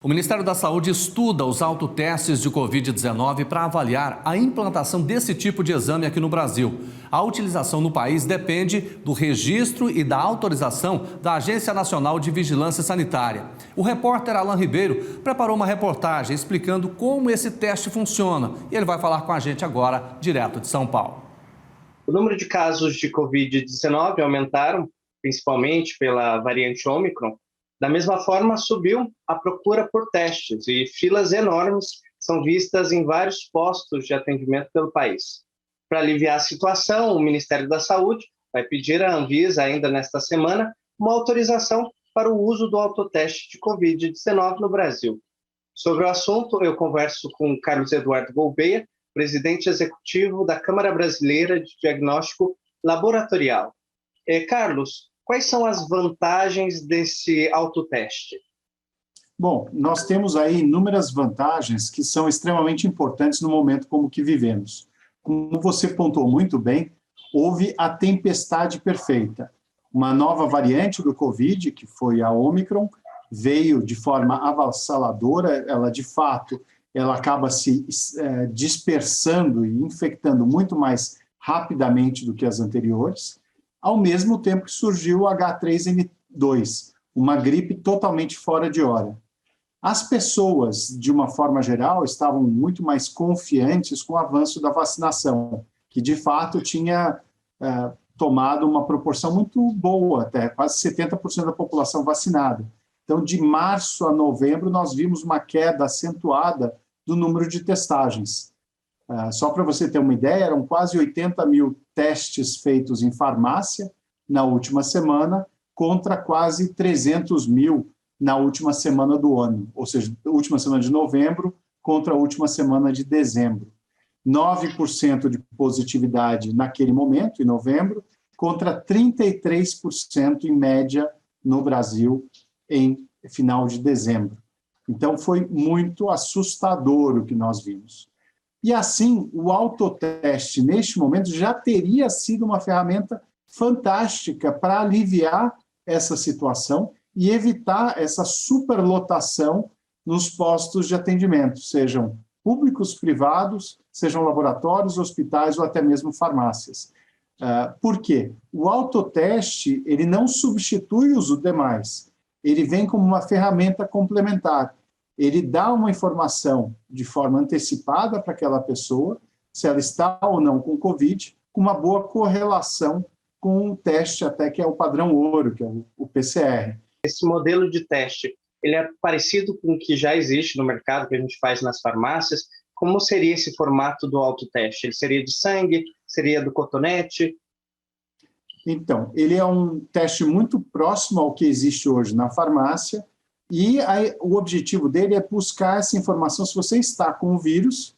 O Ministério da Saúde estuda os autotestes de Covid-19 para avaliar a implantação desse tipo de exame aqui no Brasil. A utilização no país depende do registro e da autorização da Agência Nacional de Vigilância Sanitária. O repórter Alan Ribeiro preparou uma reportagem explicando como esse teste funciona e ele vai falar com a gente agora, direto de São Paulo. O número de casos de Covid-19 aumentaram, principalmente pela variante Ômicron. Da mesma forma, subiu a procura por testes e filas enormes são vistas em vários postos de atendimento pelo país. Para aliviar a situação, o Ministério da Saúde vai pedir à Anvisa, ainda nesta semana, uma autorização para o uso do autoteste de Covid-19 no Brasil. Sobre o assunto, eu converso com Carlos Eduardo Gouveia, presidente executivo da Câmara Brasileira de Diagnóstico Laboratorial. Carlos, quais são as vantagens desse autoteste? Bom, nós temos aí inúmeras vantagens que são extremamente importantes no momento como que vivemos. Como você pontuou muito bem, houve a tempestade perfeita. Uma nova variante do Covid, que foi a Ômicron, veio de forma avassaladora, ela de fato, ela acaba se dispersando e infectando muito mais rapidamente do que as anteriores. Ao mesmo tempo que surgiu o H3N2, uma gripe totalmente fora de hora. As pessoas, de uma forma geral, estavam muito mais confiantes com o avanço da vacinação, que de fato tinha tomado uma proporção muito boa, até quase 70% da população vacinada. Então, de março a novembro, nós vimos uma queda acentuada do número de testagens. Só para você ter uma ideia, eram quase 80 mil testes feitos em farmácia na última semana, contra quase 300 mil na última semana do ano, ou seja, última semana de novembro contra a última semana de dezembro. 9% de positividade naquele momento, em novembro, contra 33% em média no Brasil em final de dezembro. Então, foi muito assustador o que nós vimos. E assim, o autoteste, neste momento, já teria sido uma ferramenta fantástica para aliviar essa situação e evitar essa superlotação nos postos de atendimento, sejam públicos, privados, sejam laboratórios, hospitais ou até mesmo farmácias. Por quê? O autoteste, ele não substitui os demais, ele vem como uma ferramenta complementar. Ele dá uma informação de forma antecipada para aquela pessoa, se ela está ou não com Covid, com uma boa correlação com o teste até que é o padrão ouro, que é o PCR. Esse modelo de teste, ele é parecido com o que já existe no mercado, que a gente faz nas farmácias. Como seria esse formato do autoteste? Ele seria de sangue? Seria do cotonete? Então, ele é um teste muito próximo ao que existe hoje na farmácia, e aí, o objetivo dele é buscar essa informação se você está com o vírus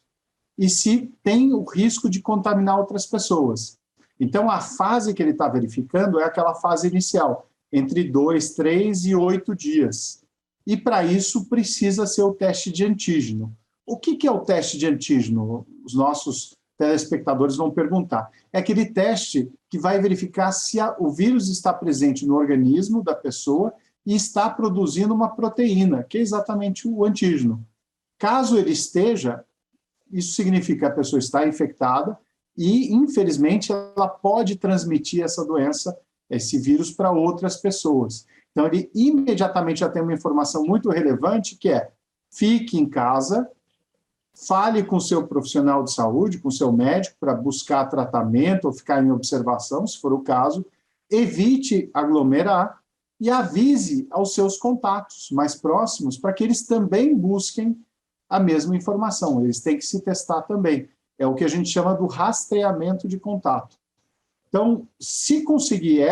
e se tem o risco de contaminar outras pessoas. Então, a fase que ele está verificando é aquela fase inicial, entre 2, 3 e 8 dias. E, para isso, precisa ser o teste de antígeno. O que é o teste de antígeno? Os nossos telespectadores vão perguntar. É aquele teste que vai verificar se o vírus está presente no organismo da pessoa e está produzindo uma proteína, que é exatamente o antígeno. Caso ele esteja, isso significa que a pessoa está infectada e, infelizmente, ela pode transmitir essa doença, esse vírus, para outras pessoas. Então, ele imediatamente já tem uma informação muito relevante, que é: fique em casa, fale com o seu profissional de saúde, com o seu médico, para buscar tratamento ou ficar em observação, se for o caso, evite aglomerar, e avise aos seus contatos mais próximos para que eles também busquem a mesma informação. Eles têm que se testar também. É o que a gente chama do rastreamento de contato. Então, se conseguir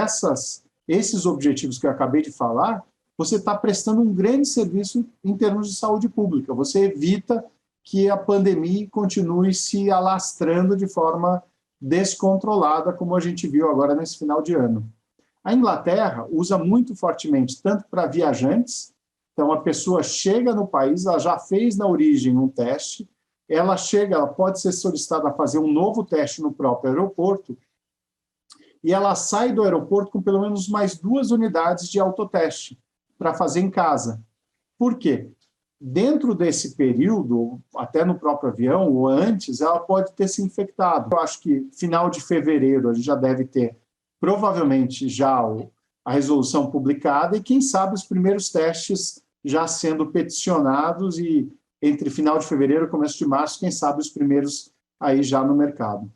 esses objetivos que eu acabei de falar, você está prestando um grande serviço em termos de saúde pública. Você evita que a pandemia continue se alastrando de forma descontrolada, como a gente viu agora nesse final de ano. A Inglaterra usa muito fortemente, tanto para viajantes, então a pessoa chega no país, ela já fez na origem um teste, ela pode ser solicitada a fazer um novo teste no próprio aeroporto, e ela sai do aeroporto com pelo menos mais 2 unidades de autoteste para fazer em casa. Por quê? dentro desse período, até no próprio avião ou antes, ela pode ter se infectado. Eu acho que final de fevereiro a gente já deve ter, provavelmente, já a resolução publicada e, quem sabe, os primeiros testes já sendo peticionados e entre final de fevereiro e começo de março, quem sabe, os primeiros aí já no mercado.